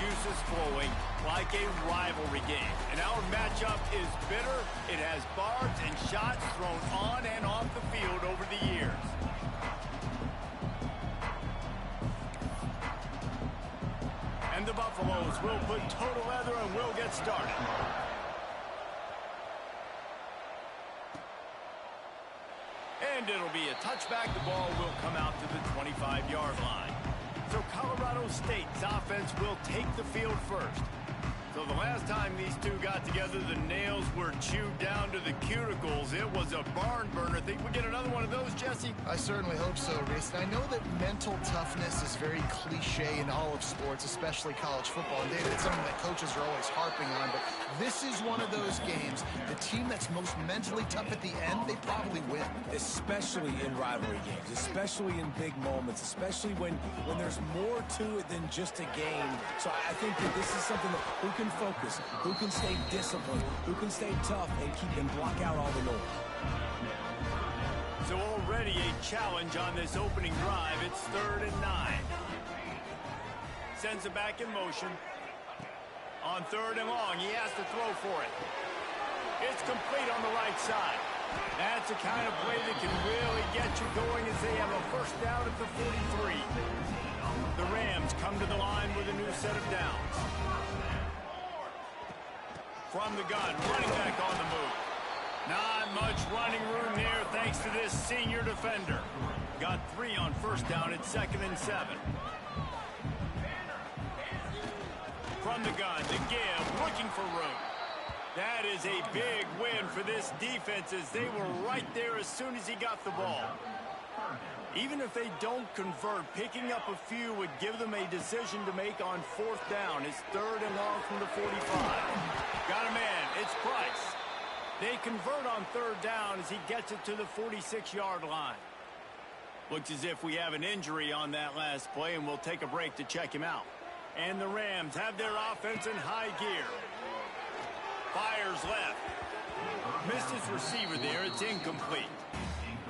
juices flowing like a rivalry game. And our matchup is bitter. It has barbs and shots thrown on and off the field over the years. And the Buffaloes will put total leather and will get started. And it'll be a touchback. The ball will come out to the 25-yard line. So Colorado State's offense will take the field first. So the last time these two got together, the nails were chewed down to the cuticles. It was a barn burner. Think we get another one of those, Jesse? I certainly hope so, Reese. And I know that mental toughness is very cliche in all of sports, especially college football. And David, it's something that coaches are always harping on. But this is one of those games. The team that's most mentally tough at the end, they probably win. Especially in rivalry games, especially in big moments, especially when there's more to it than just a game. So I think that this is something that who can focus, who can stay disciplined, who can stay tough and block out all the noise. So already a challenge on this opening drive. It's 3rd and 9. Sends it back in motion. On 3rd and long, he has to throw for it. It's complete on the right side. That's the kind of play that can really get you going as they have a first down at the 43. The Rams come to the line with a new set of downs. From the gun, running back on the move. Not much running room there thanks to this senior defender. Got 3 on first down at 2nd and 7. From the gun, to give, looking for room. That is a big win for this defense as they were right there as soon as he got the ball. Even if they don't convert, picking up a few would give them a decision to make on 4th down. It's 3rd and long from the 45. Got a man. It's Price. They convert on 3rd down as he gets it to the 46-yard line. Looks as if we have an injury on that last play, and we'll take a break to check him out. And the Rams have their offense in high gear. Fires left. Missed his receiver there. It's incomplete.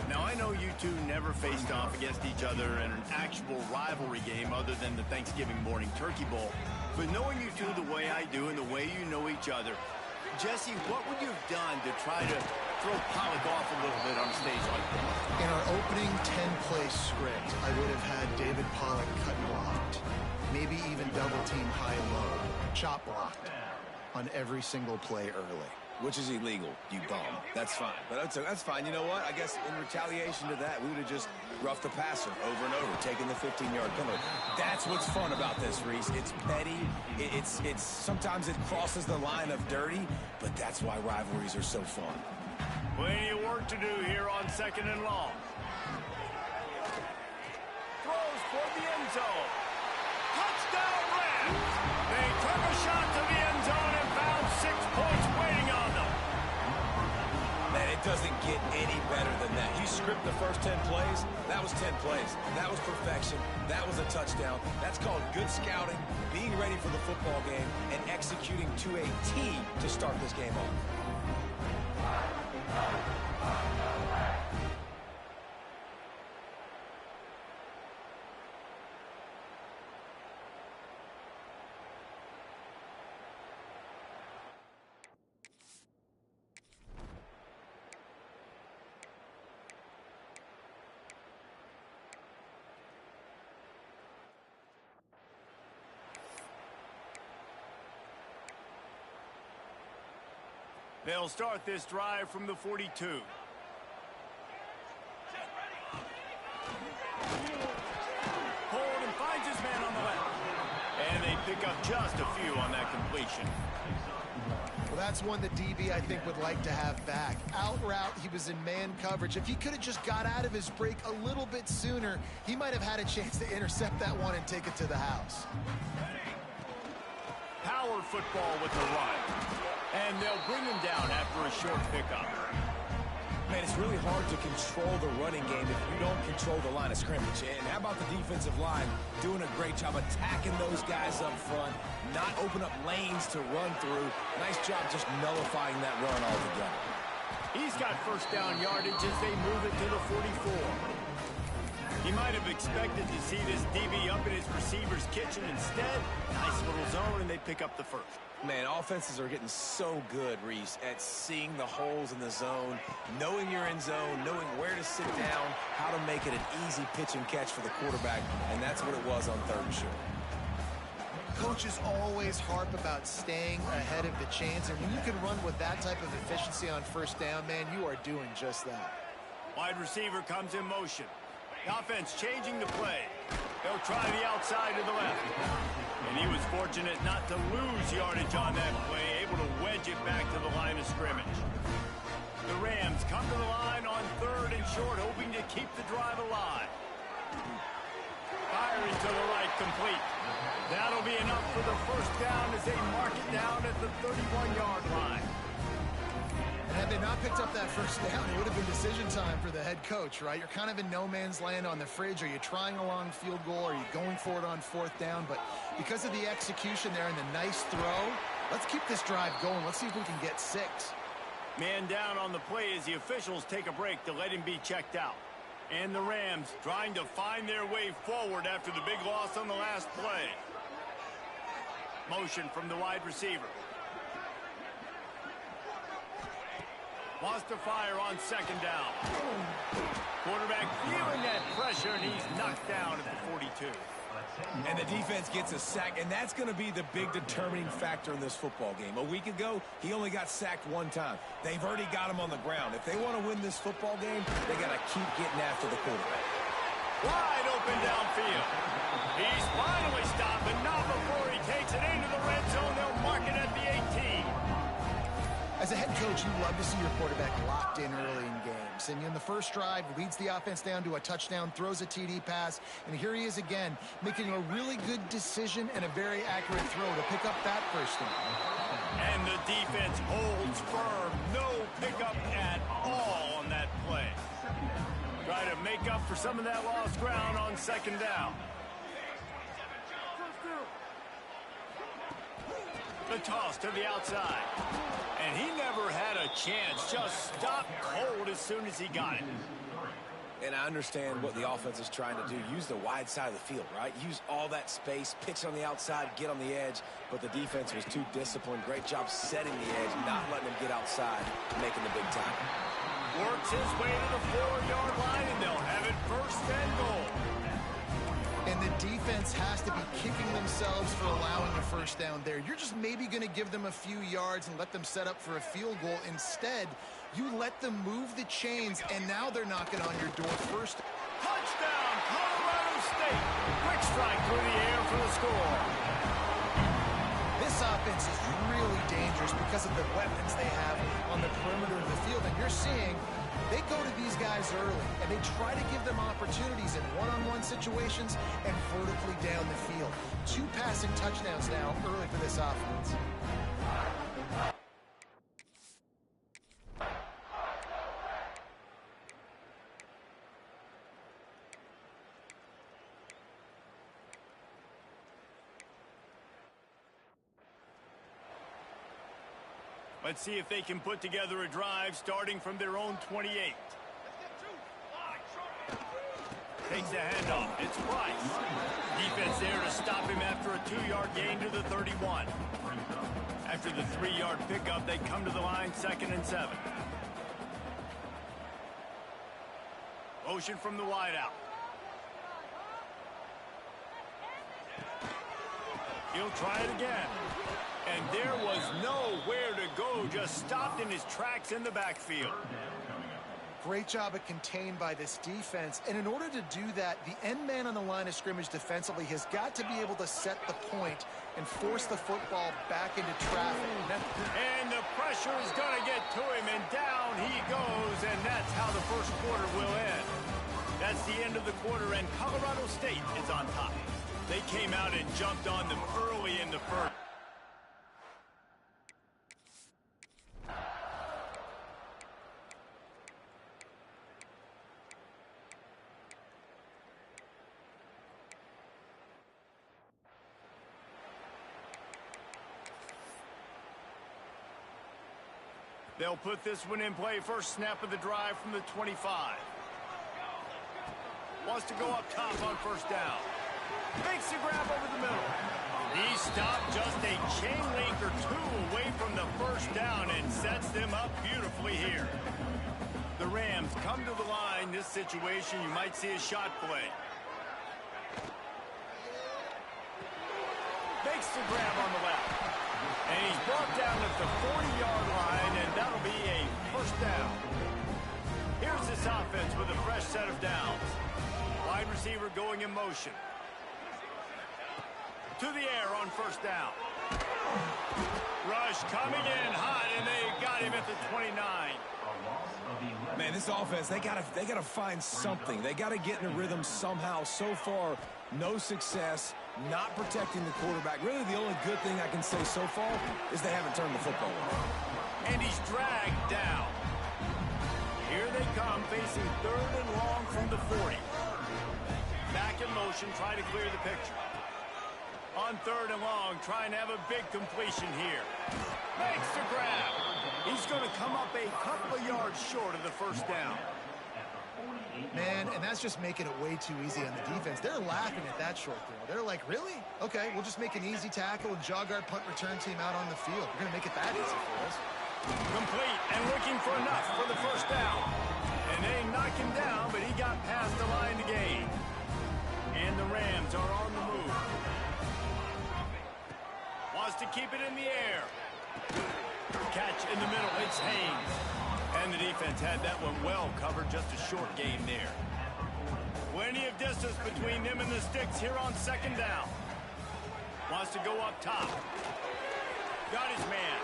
Now, I know you two never faced off against each other in an actual rivalry game other than the Thanksgiving morning turkey bowl. But knowing you two the way I do and the way you know each other, Jesse, what would you have done to try to throw Pollock off a little bit on a stage like this? In our opening 10-play script, I would have had David Pollock cut blocked, maybe even double-team high-low, chop blocked on every single play early. Which is illegal, you bum. That's fine. But that's fine. You know what? I guess in retaliation to that, we would have just roughed the passer over and over, taking the 15-yard penalty. That's what's fun about this, Reese. It's petty. It's sometimes it crosses the line of dirty, but that's why rivalries are so fun. Plenty of work to do here on 2nd and long. Throws for the end zone. Touchdown Rams! They took a shot to the end zone and found 6 points waiting on them. Man, it doesn't get any better than that. You script the first 10 plays, that was 10 plays. That was perfection. That was a touchdown. That's called good scouting, being ready for the football game, and executing to a T to start this game off. They'll start this drive from the 42. Hold and finds his man on the left. And they pick up just a few on that completion. Well, that's one the DB, I think, would like to have back. Out route, he was in man coverage. If he could have just got out of his break a little bit sooner, he might have had a chance to intercept that one and take it to the house. Power football with the run. And they'll bring him down after a short pickup. Man, it's really hard to control the running game if you don't control the line of scrimmage. And how about the defensive line doing a great job attacking those guys up front, not open up lanes to run through. Nice job just nullifying that run altogether. He's got first down yardage as they move it to the 44. He might have expected to see this DB up in his receiver's kitchen. Instead, nice little zone they pick up the first. Man, offenses are getting so good, Reese, at seeing the holes in the zone, knowing you're in zone, knowing where to sit down, how to make it an easy pitch and catch for the quarterback, and that's what it was on 3rd and short. Coaches always harp about staying ahead of the chains, and when you can run with that type of efficiency on 1st down, man, you are doing just that. Wide receiver comes in motion. The offense changing the play. They'll try the outside to the left. And he was fortunate not to lose yardage on that play, able to wedge it back to the line of scrimmage. The Rams come to the line on 3rd and short, hoping to keep the drive alive. Firing to the right, complete. That'll be enough for the 1st down as they mark it down at the 31-yard line. And had they not picked up that 1st down, it would have been decision time for the head coach, right? You're kind of in no man's land on the fridge. Are you trying a long field goal? Are you going for it on 4th down? But because of the execution there and the nice throw, let's keep this drive going. Let's see if we can get 6. Man down on the play as the officials take a break to let him be checked out. And the Rams trying to find their way forward after the big loss on the last play. Motion from the wide receiver. Wants to fire on 2nd down. Quarterback feeling that pressure, and he's knocked down at the 42. And the defense gets a sack, and that's going to be the big determining factor in this football game. A week ago, he only got sacked 1 time. They've already got him on the ground. If they want to win this football game, they got to keep getting after the quarterback. Wide open downfield. He's finally stopped, but not before he takes it into the red zone. They'll mark it at the 18. As a head coach, you love to see your quarterback locked in early in games. And in the first drive, leads the offense down to a touchdown, throws a TD pass, and here he is again, making a really good decision and a very accurate throw to pick up that 1st down. And the defense holds firm. No pickup at all on that play. Try to make up for some of that lost ground on 2nd down. The toss to the outside. And he never had a chance. Just stopped cold as soon as he got it. And I understand what the offense is trying to do. Use the wide side of the field, right? Use all that space, pitch on the outside, get on the edge. But the defense was too disciplined. Great job setting the edge, not letting him get outside, making the big tackle. Works his way to the 4-yard line, and they'll have it 1st and goal. And the defense has to be kicking themselves for allowing a 1st down there. You're just maybe going to give them a few yards and let them set up for a field goal. Instead, you let them move the chains, and now they're knocking on your door 1st. Touchdown, Colorado State. Quick strike through the air for the score. This offense is really dangerous because of the weapons they have on the perimeter of the field. And you're seeing they go to these guys early, and they try to give them opportunities in one-on-one situations and vertically down the field. 2 passing touchdowns now early for this offense. Let's see if they can put together a drive starting from their own 28. Takes the handoff. It's Price. Defense there to stop him after a 2-yard gain to the 31. After the 3-yard pickup, they come to the line 2nd and 7. Motion from the wideout. He'll try it again. And there was nowhere to go, just stopped in his tracks in the backfield. Great job of contained by this defense. And in order to do that, the end man on the line of scrimmage defensively has got to be able to set the point and force the football back into traffic. And the pressure is going to get to him, and down he goes, and that's how the 1st quarter will end. That's the end of the quarter, and Colorado State is on top. They came out and jumped on them early in the 1st. They'll put this one in play. 1st snap of the drive from the 25. Wants to go up top on 1st down. Makes the grab over the middle. He stopped just a chain link or two away from the first down and sets them up beautifully here. The Rams come to the line. This situation, you might see a shot play. Makes the grab on the left. And he's brought down at the 40-yard line, and that'll be a first down. Here's this offense with a fresh set of downs. Wide receiver going in motion. To the air on first down. Rush coming in hot, and they got him at the 29. Man, this offense, they gotta find something. They gotta get in a rhythm somehow. So far, no success, not protecting the quarterback. Really, the only good thing I can say so far is they haven't turned the football over. And he's dragged down. Here they come, facing third and long from the 40. Back in motion, trying to clear the picture. On third and long, trying to have a big completion here. Makes the grab. He's going to come up a couple of yards short of the first down. Man, and that's just making it way too easy on the defense. They're laughing at that short throw. They're like, really? Okay, we'll just make an easy tackle and jog our punt return team out on the field. We're going to make it that easy for us. Complete and looking for enough for the first down. And they knock him down, but he got past the line to gain. And the Rams are on the move. Wants to keep it in the air. Catch in the middle. It's Haynes. And the defense had that one well covered. Just a short gain there. Plenty of distance between them and the sticks here on second down. Wants to go up top. Got his man.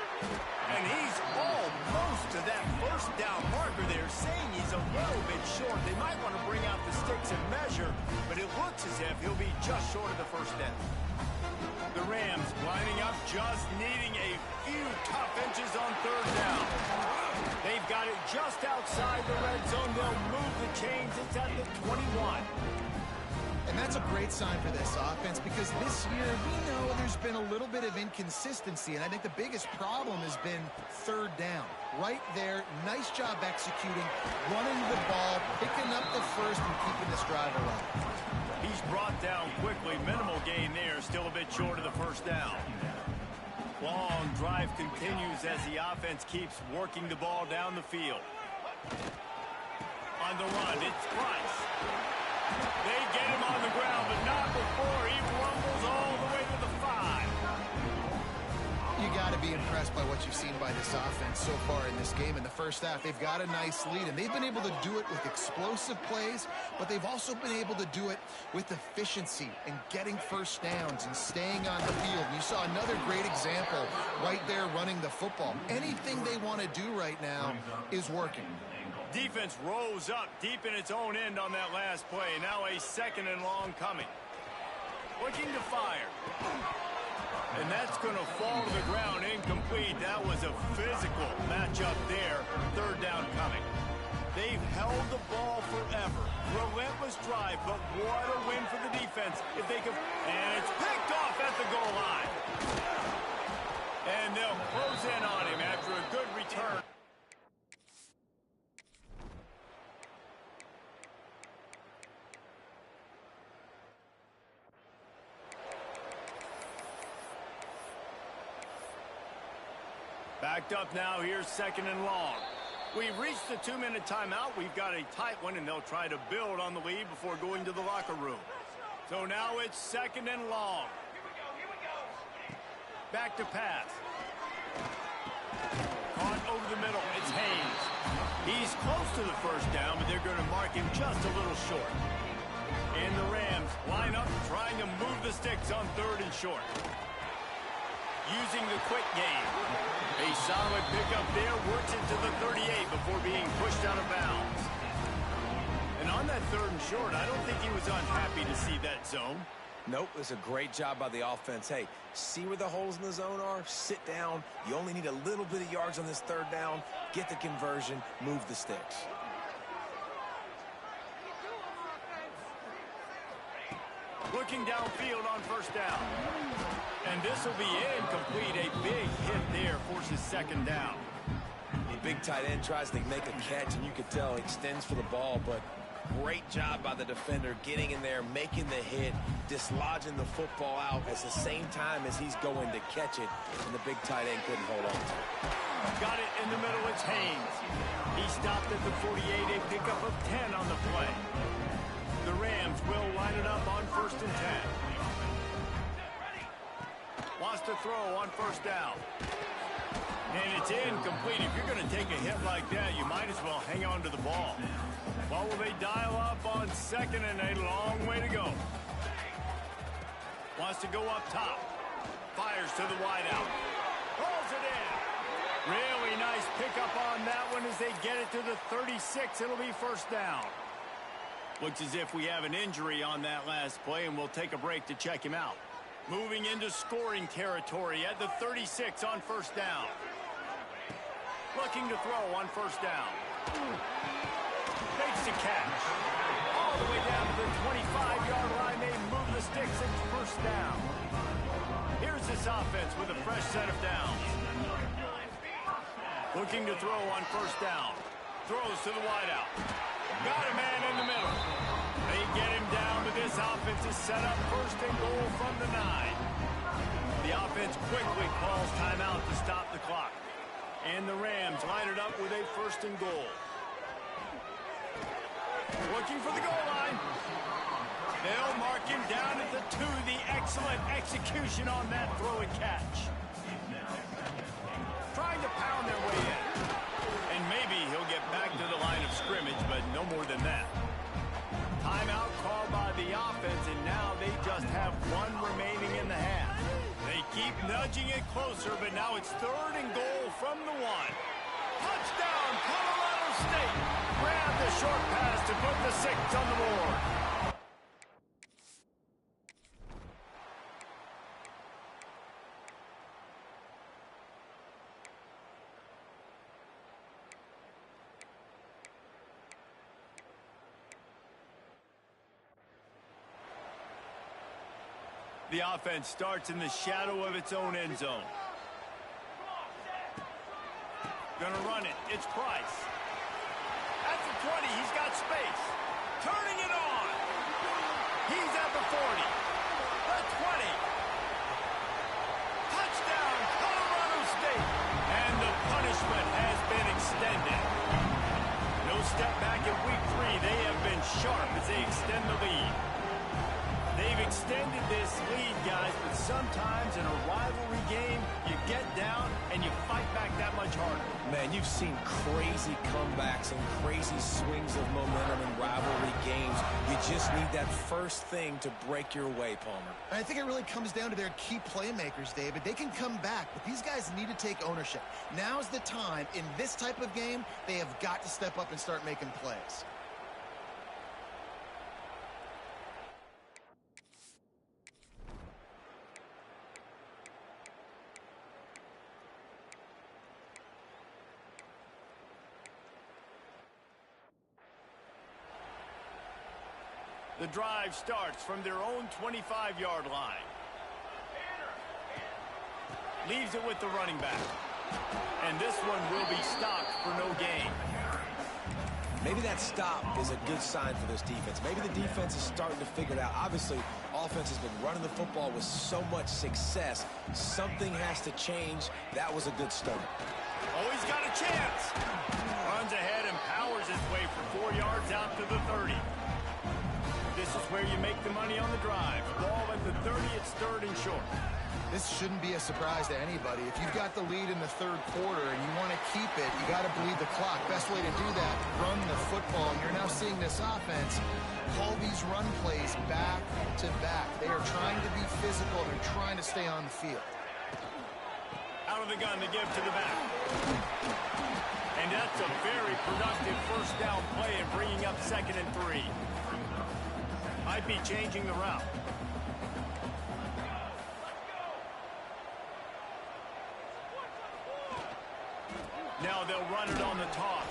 And he's almost to that first down marker there, saying he's a little bit short. They might want to bring out the sticks and measure, but it looks as if he'll be just short of the first down. The Rams lining up, just needing a few tough inches on third down. They've got it just outside the red zone. They'll move the chains. It's at the 21. And that's a great sign for this offense because this year we know there's been a little bit of inconsistency, and I think the biggest problem has been third down. Right there, nice job executing, running the ball, picking up the first, and keeping this drive alive. He's brought down quickly. Minimal gain there. Still a bit short of the first down. Long drive continues as the offense keeps working the ball down the field. On the run, it's Price. They get him on the ground, but not before he rumbles all the way to the 5. You got to be impressed by what you've seen by this offense so far in this game. In the first half, they've got a nice lead, and they've been able to do it with explosive plays, but they've also been able to do it with efficiency and getting first downs and staying on the field. And you saw another great example right there running the football. Anything they want to do right now is working. Defense rose up deep in its own end on that last play. Now a second and long coming. Looking to fire. And that's going to fall to the ground incomplete. That was a physical matchup there. Third down coming. They've held the ball forever. Relentless drive, but what a win for the defense. If they could, and it's picked off at the goal line. And they'll close in on him after a good return. Backed up now, here's second and long. We've reached the 2-minute timeout. We've got a tight one, and they'll try to build on the lead before going to the locker room. So now it's second and long. Back to pass. Caught over the middle. It's Haynes. He's close to the first down, but they're going to mark him just a little short. And the Rams line up, trying to move the sticks on third and short. Using the quick game. A solid pickup there, works it to the 38 before being pushed out of bounds. And on that third and short, I don't think he was unhappy to see that zone. Nope, it's a great job by the offense. Hey, see where the holes in the zone are? Sit down. You only need a little bit of yards on this third down. Get the conversion, move the sticks. Looking downfield on first down. And this will be incomplete. A big hit there forces second down. The big tight end tries to make a catch, and you could tell he extends for the ball, but Great job by the defender getting in there, making the hit, dislodging the football out at the same time as he's going to catch it, and the big tight end couldn't hold on to it. Got it in the middle. It's Haynes. He stopped at the 48, a pickup of 10 on the play. The Rams will line it up on 1st and 10. Wants to throw on 1st down. And it's incomplete. If you're going to take a hit like that, you might as well hang on to the ball. What will they dial up on 2nd and a long way to go? Wants to go up top. Fires to the wideout. Rolls it in. Really nice pickup on that one as they get it to the 36. It'll be 1st down. Looks as if we have an injury on that last play, and we'll take a break to check him out. Moving into scoring territory at the 36 on 1st down. Looking to throw on 1st down. Makes the catch. All the way down to the 25-yard line. They move the sticks. It's 1st down. Here's this offense with a fresh set of downs. Looking to throw on 1st down. Throws to the wideout. Got a man in the middle. They get him down, but this offense is set up 1st and goal from the 9. The offense quickly calls timeout to stop the clock. And the Rams line it up with a 1st and goal. Looking for the goal line. They'll mark him down at the 2. The excellent execution on that throw and catch. Trying to pound their way in. And maybe he'll get back to the line of scrimmage, but no more than that. Timeout called by the offense, and now they just have 1 remaining in the half. They keep nudging it closer, but now it's 3rd and goal from the 1. Touchdown, Colorado State. Grab the short pass to put the 6 on the board. The offense starts in the shadow of its own end zone. Gonna run it. It's Price. At the 20, he's got space. Turning it on. He's at the 40. The 20. Touchdown, Colorado State. And the punishment has been extended. No step back in week 3. They have been sharp as they extend the lead. They've extended this lead, guys, but sometimes in a rivalry game, you get down and you fight back that much harder. Man, you've seen crazy comebacks and crazy swings of momentum in rivalry games. You just need that first thing to break your way, Palmer. I think it really comes down to their key playmakers, David. They can come back, but these guys need to take ownership. Now's the time. In this type of game, they have got to step up and start making plays. The drive starts from their own 25-yard line. Leaves it with the running back. And this one will be stopped for no gain. Maybe that stop is a good sign for this defense. Maybe the defense is starting to figure it out. Obviously, offense has been running the football with so much success. Something has to change. That was a good start. Oh, he's got a chance. Runs ahead and powers his way for 4 yards out to the 30. This is where you make the money on the drive. Ball at the 30, it's 3rd and short. This shouldn't be a surprise to anybody. If you've got the lead in the 3rd quarter and you want to keep it, you got to bleed the clock. Best way to do that, run the football. You're now seeing this offense call these run plays back to back. They are trying to be physical. They're trying to stay on the field. Out of the gun to give to the back. And that's a very productive 1st down play and bringing up 2nd and 3. Might be changing the route. Now they'll run it on the toss.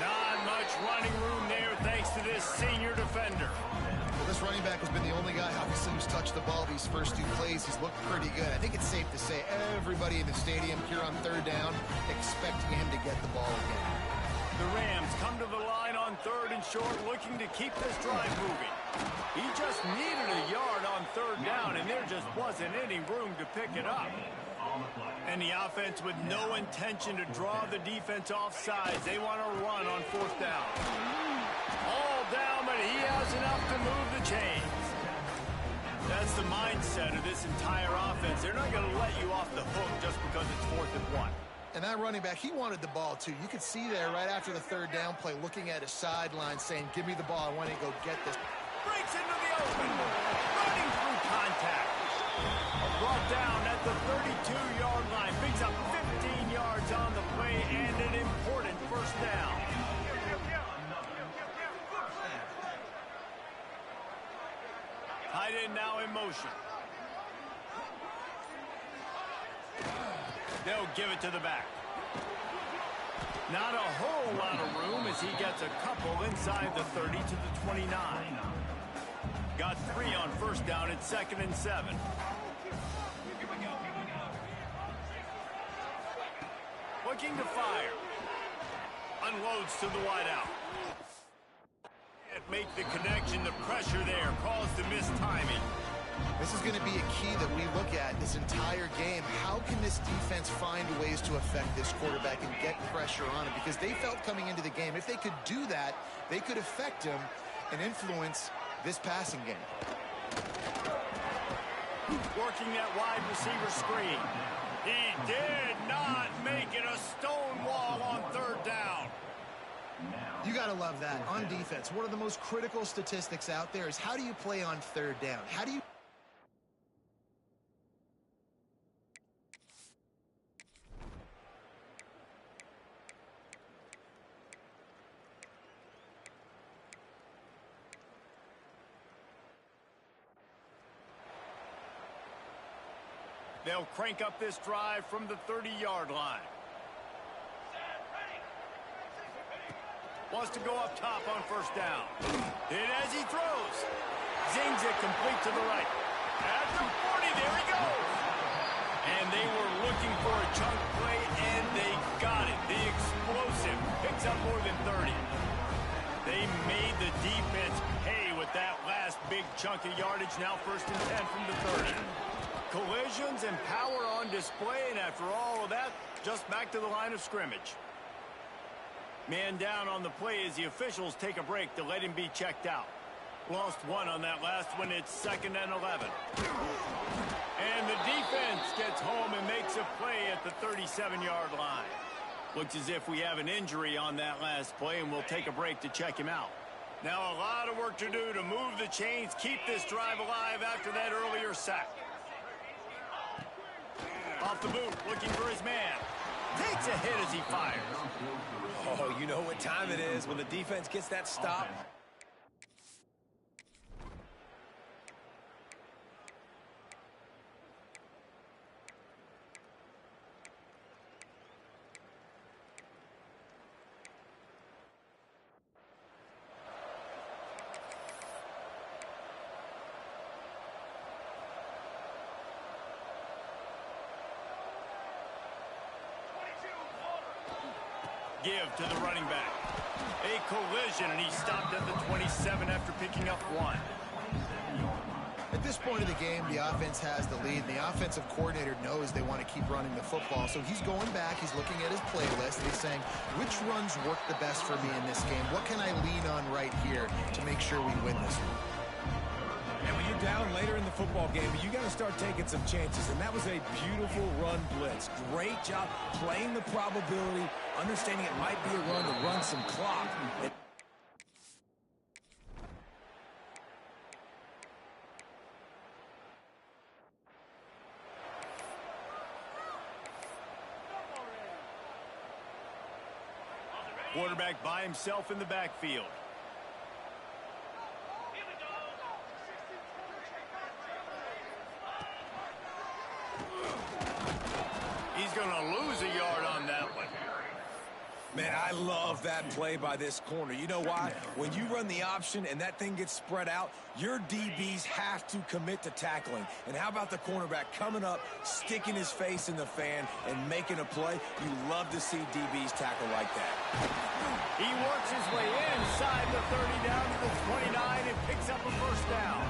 Not much running room there thanks to this senior defender. Well, this running back has been the only guy, obviously, who's touched the ball these first 2 plays. He's looked pretty good. I think it's safe to say everybody in the stadium here on 3rd down expecting him to get the ball again. The Rams come to the line on 3rd and short, looking to keep this drive moving. He just needed a yard on 3rd down, and there just wasn't any room to pick it up. And the offense with no intention to draw the defense off sides. They want to run on 4th down. All down, but he has enough to move the chains. That's the mindset of this entire offense. They're not going to let you off the hook just because it's 4th and 1. And that running back, he wanted the ball, too. You could see there right after the 3rd down play, looking at his sideline, saying, give me the ball. I want to go get this. Breaks into the open. Running through contact. Brought down at the 32-yard line. Picks up 15 yards on the play and an important 1st down. Tight end now in motion. They'll give it to the back. Not a whole lot of room as he gets a couple inside the 30 to the 29. Got 3 on 1st down at 2nd and 7. Looking to fire. Unloads to the wideout. Can't make the connection. The pressure there caused the missed timing. This is going to be a key that we look at this entire game. How can this defense find ways to affect this quarterback and get pressure on him? Because they felt coming into the game, if they could do that, they could affect him and influence this passing game. Working that wide receiver screen. He did not make it a stone wall on 3rd down. You got to love that. On defense, one of the most critical statistics out there is how do you play on 3rd down? How do you... They'll crank up this drive from the 30-yard line. Wants to go up top on 1st down. And as he throws, zings it complete to the right. At the 40, there he goes. And they were looking for a chunk play, and they got it. The explosive picks up more than 30. They made the defense pay with that last big chunk of yardage. Now 1st and 10 from the 30. Collisions and power on display, and after all of that, just back to the line of scrimmage. Man down on the play as the officials take a break to let him be checked out. Lost 1 on that last one. It's 2nd and 11. And the defense gets home and makes a play at the 37-yard line. Looks as if we have an injury on that last play, and we'll take a break to check him out. Now a lot of work to do to move the chains, keep this drive alive after that earlier sack. Off the boot, looking for his man. Takes a hit as he fires. Oh, you know what time it is when the defense gets that stop. Give to the running back. A collision, and he stopped at the 27 after picking up 1. At this point of the game, the offense has the lead. The offensive coordinator knows they want to keep running the football. So he's going back, he's looking at his playlist, and he's saying, which runs work the best for me in this game? What can I lean on right here to make sure we win this one? And when you're down later in the football game, you got to start taking some chances. And that was a beautiful run blitz. Great job playing the probability, understanding it might be a run to run some clock. Quarterback by himself in the backfield. He's going to lose a yard on that one. Man, I love that play by this corner. You know why? When you run the option and that thing gets spread out, your DBs have to commit to tackling. And how about the cornerback coming up, sticking his face in the fan, and making a play? You love to see DBs tackle like that. He works his way inside the 30 down to the 29 and picks up a first down.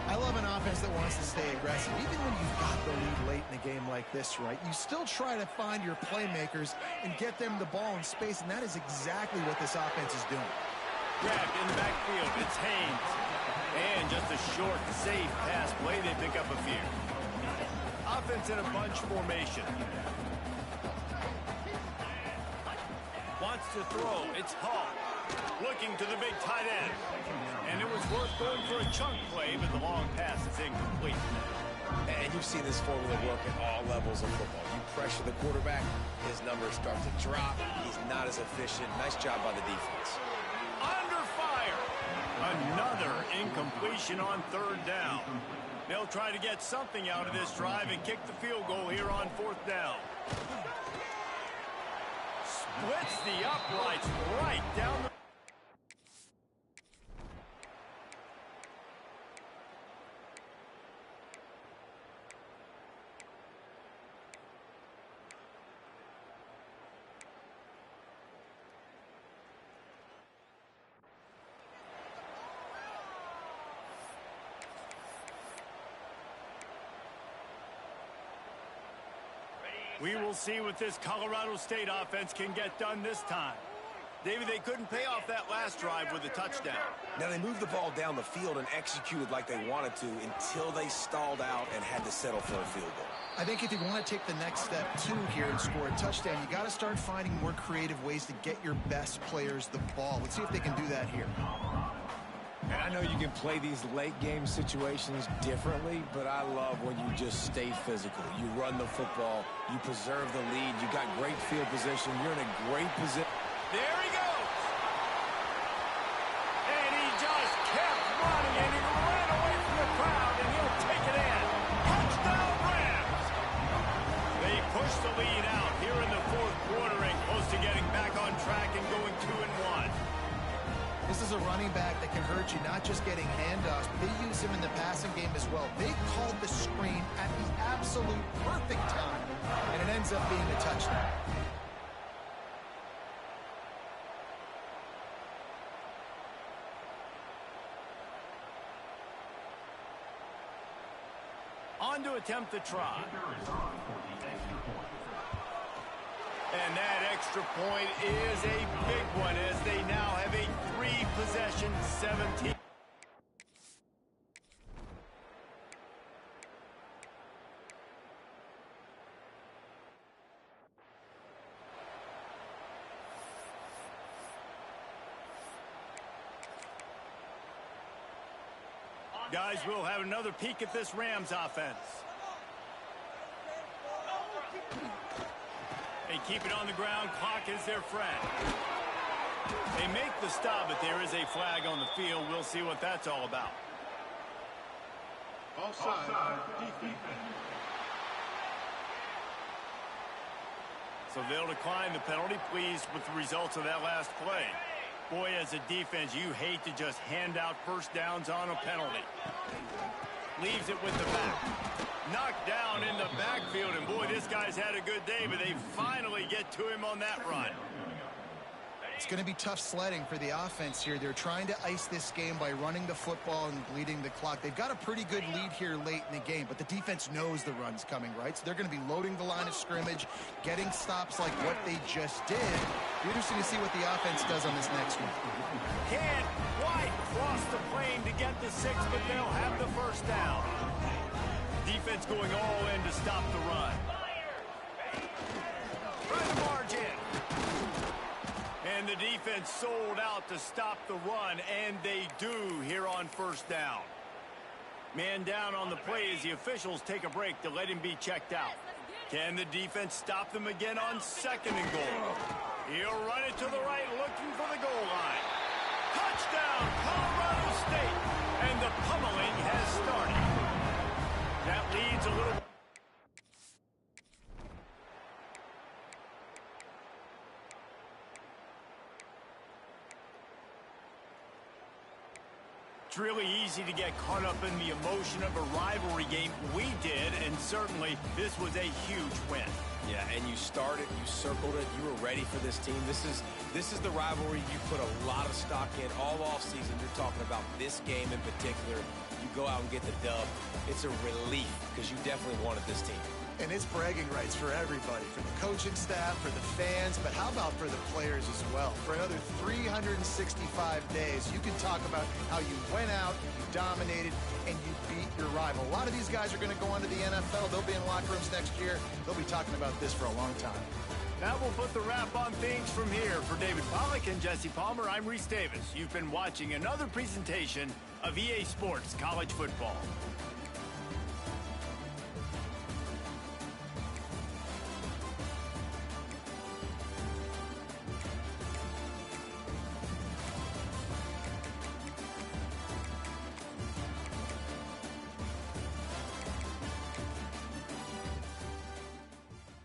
I love an offense that wants to stay aggressive. Even when you've got the lead late in a game like this, right, you still try to find your playmakers and get them the ball in space, and that is exactly what this offense is doing. Grabbed in the backfield, it's Haynes. And just a short, safe pass play, they pick up a few. Offense in a bunch formation. Wants to throw, it's Hall. Looking to the big tight end. And it was worth going for a chunk play, but the long pass is incomplete. And you've seen this formula work at all levels of football. You pressure the quarterback, his numbers start to drop. He's not as efficient. Nice job by the defense. Under fire. Another incompletion on third down. They'll try to get something out of this drive and kick the field goal here on fourth down. Splits the uprights right down the... We will see what this Colorado State offense can get done this time. David, they couldn't pay off that last drive with a touchdown. Now, they moved the ball down the field and executed like they wanted to until they stalled out and had to settle for a field goal. I think if you want to take the next step, too, here and score a touchdown, you got to start finding more creative ways to get your best players the ball. Let's see if they can do that here. And I know you can play these late-game situations differently, but I love when you just stay physical. You run the football. You preserve the lead. You got great field position. You're in a great position. There he goes. And he just kept running, and he ran away from the crowd, and he'll take it in. Touchdown, Rams. They push the lead out here in the fourth quarter and close to getting back on track and going 2-1. This is a running back that can hurt you, not just getting handoffs, but they use him in the passing game as well. They called the screen at the absolute perfect time, and it ends up being a touchdown. On to attempt the try. And that extra point is a big one as they now have a three-possession 17. Guys, we'll have another peek at this Rams offense. They keep it on the ground. Clock is their friend. They make the stop, but there is a flag on the field. We'll see what that's all about. Offside. So they'll decline the penalty. Pleased with the results of that last play. Boy, as a defense, you hate to just hand out first downs on a penalty. Leaves it with the back. Knocked down in the backfield, and boy, this guy's had a good day, but they finally get to him on that run. It's going to be tough sledding for the offense here. They're trying to ice this game by running the football and bleeding the clock. They've got a pretty good lead here late in the game, but the defense knows the run's coming, right? So they're going to be loading the line of scrimmage, getting stops like what they just did. Be interesting to see what the offense does on this next one. Can't quite cross the plane to get the 6, but they'll have the first down. Defense going all in to stop the run. Trying to march in. And the defense sold out to stop the run, and they do here on first down. Man down on the play as the officials take a break to let him be checked out. Can the defense stop them again on second and goal? He'll run it to the right, looking for the goal line. Touchdown, Colorado State! And the pummeling has started. That leads a little... It's really easy to get caught up in the emotion of a rivalry game. We did, and certainly this was a huge win. Yeah, and you started, you circled it, you were ready for this team. This is the rivalry you put a lot of stock in all offseason. You're talking about this game in particular. You go out and get the dub. It's a relief because you definitely wanted this team. And it's bragging rights for everybody, for the coaching staff, for the fans, but how about for the players as well? For another 365 days, you can talk about how you went out, you dominated, and you beat your rival. A lot of these guys are going to go on to the NFL. They'll be in locker rooms next year. They'll be talking about this for a long time. That will put the wrap on things from here. For David Pollack and Jesse Palmer, I'm Reese Davis. You've been watching another presentation of EA Sports College Football.